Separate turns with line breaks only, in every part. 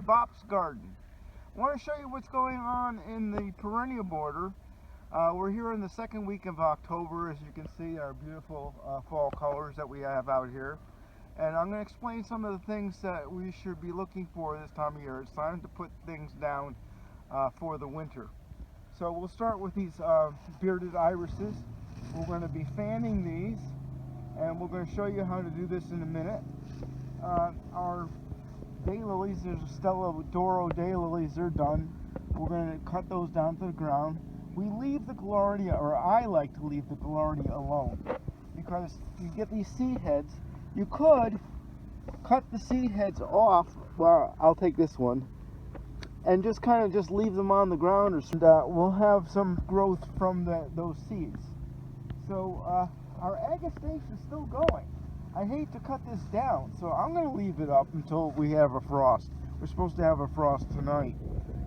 Bop's Garden. I want to show you what's going on in the perennial border. We're here in the second week of October. As you can see, our beautiful fall colors that we have out here. And I'm going to explain some of the things that we should be looking for this time of year. It's time to put things down for the winter. So we'll start with these bearded irises. We're going to be fanning these, and we're going to show you how to do this in a minute. Our daylilies, there's a Stella Doro daylilies, they're done. We're going to cut those down to the ground. We leave the Gaillardia, or I like to leave the Gaillardia alone, because you get these seed heads. You could cut the seed heads off. Well, I'll take this one and just kind of leave them on the ground, or we'll have some growth from those seeds. So our agastache is still going. I hate to cut this down, so I'm going to leave it up until we have a frost. We're supposed to have a frost tonight,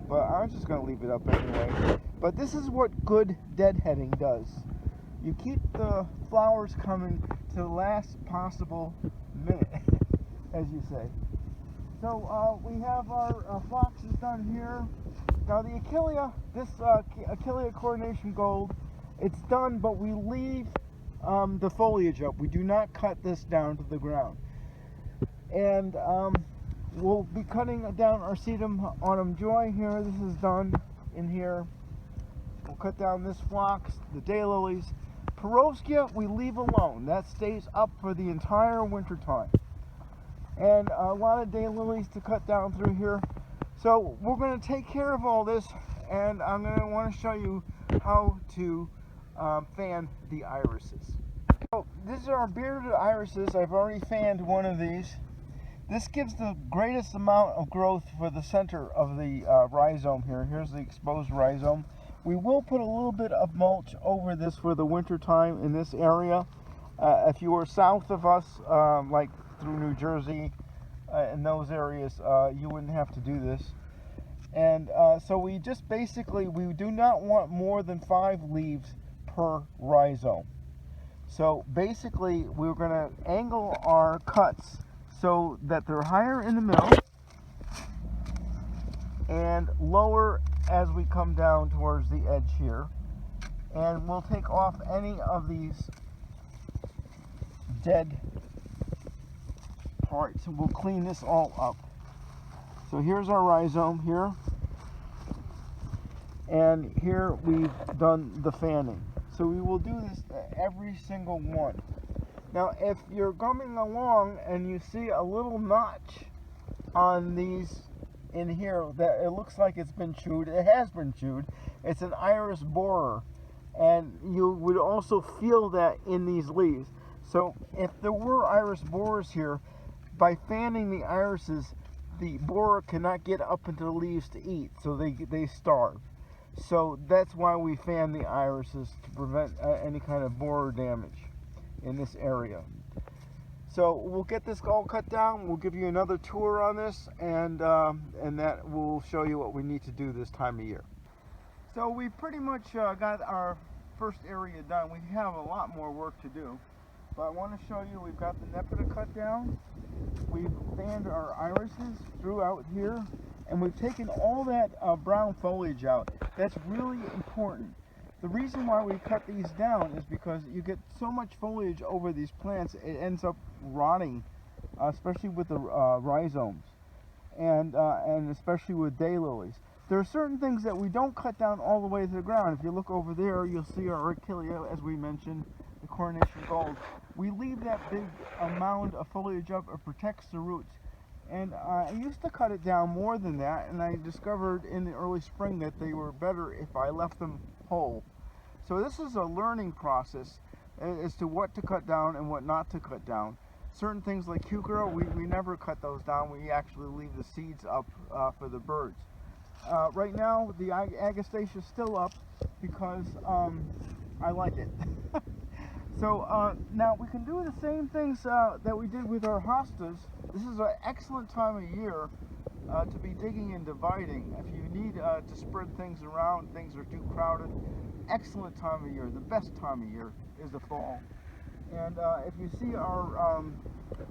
but I'm just going to leave it up anyway. But this is what good deadheading does. You keep the flowers coming to the last possible minute, as you say. So we have our foxes done here. Now the Achillea, this Achillea Coronation Gold, it's done, but we leave the foliage up. We do not cut this down to the ground. And we'll be cutting down our Sedum Autumn Joy here. This is done in here. We'll cut down this phlox, the daylilies. Perovskia we leave alone. That stays up for the entire winter time. And a lot of daylilies to cut down through here. So we're going to take care of all this, and I'm going to want to show you how to fan the irises. So these are our bearded irises. I've already fanned one of these. This gives the greatest amount of growth for the center of the rhizome here. Here's the exposed rhizome. We will put a little bit of mulch over this for the winter time in this area. If you were south of us, like through New Jersey, in those areas, you wouldn't have to do this. And so we just basically, we do not want more than 5 leaves per rhizome. So basically, we're going to angle our cuts so that they're higher in the middle and lower as we come down towards the edge here. And we'll take off any of these dead parts, and we'll clean this all up. So here's our rhizome here, and here we've done the fanning. So we will do this to every single one. Now if you're coming along and you see a little notch on these in here that it looks like it's been chewed, it has been chewed. It's an iris borer, and you would also feel that in these leaves. So if there were iris borers here, by fanning the irises, the borer cannot get up into the leaves to eat, so they starve. So that's why we fan the irises, to prevent any kind of borer damage in this area. So we'll get this all cut down. We'll give you another tour on this, and that will show you what we need to do this time of year. So we pretty much got our first area done. We have a lot more work to do, but I want to show you we've got the Nepeta cut down. We've fanned our irises throughout here, and we've taken all that brown foliage out. That's really important. The reason why we cut these down is because you get so much foliage over these plants, it ends up rotting, especially with the rhizomes, and especially with daylilies. There are certain things that we don't cut down all the way to the ground. If you look over there, you'll see our Achillea, as we mentioned, the Coronation Gold. We leave that big mound of foliage up. It protects the roots. And I used to cut it down more than that, and I discovered in the early spring that they were better if I left them whole. So this is a learning process as to what to cut down and what not to cut down. Certain things like heuchera, we never cut those down. We actually leave the seeds up for the birds. Right now, the agastache is still up because I like it. So now we can do the same things that we did with our hostas. This is an excellent time of year to be digging and dividing. If you need to spread things around, things are too crowded, excellent time of year. The best time of year is the fall. And if you see our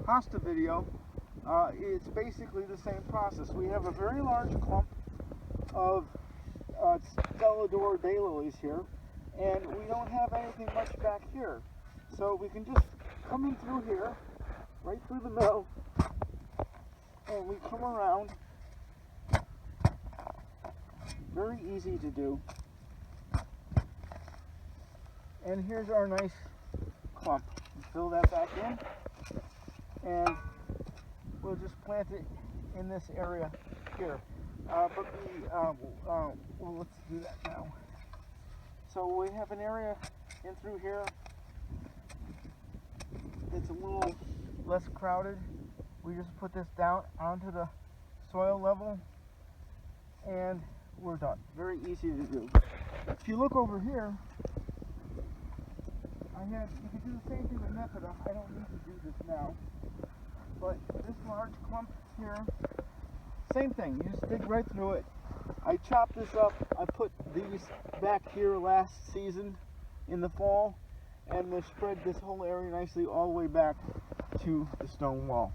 hosta video, it's basically the same process. We have a very large clump of Stellador daylilies here, and we don't have anything much back here. So we can just come in through here, right through the middle, and we come around. Very easy to do. And here's our nice clump. Fill that back in, and we'll just plant it in this area here. Well, let's do that now. So we have an area in through here. It's a little less crowded. We just put this down onto the soil level, and we're done. Very easy to do. If you look over here, you can do the same thing with Nepeta. I don't need to do this now. But this large clump here, same thing. You just dig right through it. I chopped this up. I put these back here last season in the fall, and they spread this whole area nicely all the way back to the stone wall.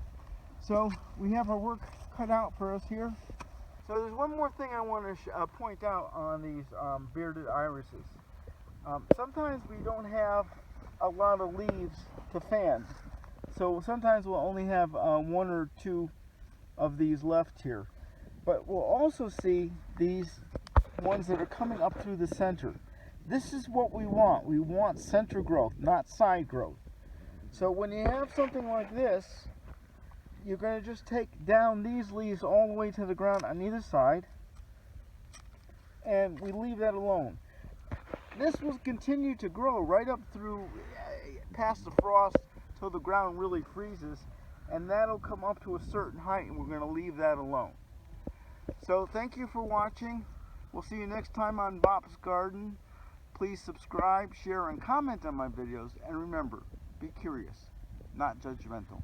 So we have our work cut out for us here. So there's one more thing I want to point out on these bearded irises. Sometimes we don't have a lot of leaves to fan. So sometimes we'll only have one or two of these left here. But we'll also see these ones that are coming up through the center. This is what we want. We want center growth, not side growth. So when you have something like this, you're going to just take down these leaves all the way to the ground on either side, and we leave that alone. This will continue to grow right up through past the frost till the ground really freezes, and that'll come up to a certain height, and we're going to leave that alone. So thank you for watching. We'll see you next time on Bop's Garden. Please subscribe, share, and comment on my videos, and remember, be curious, not judgmental.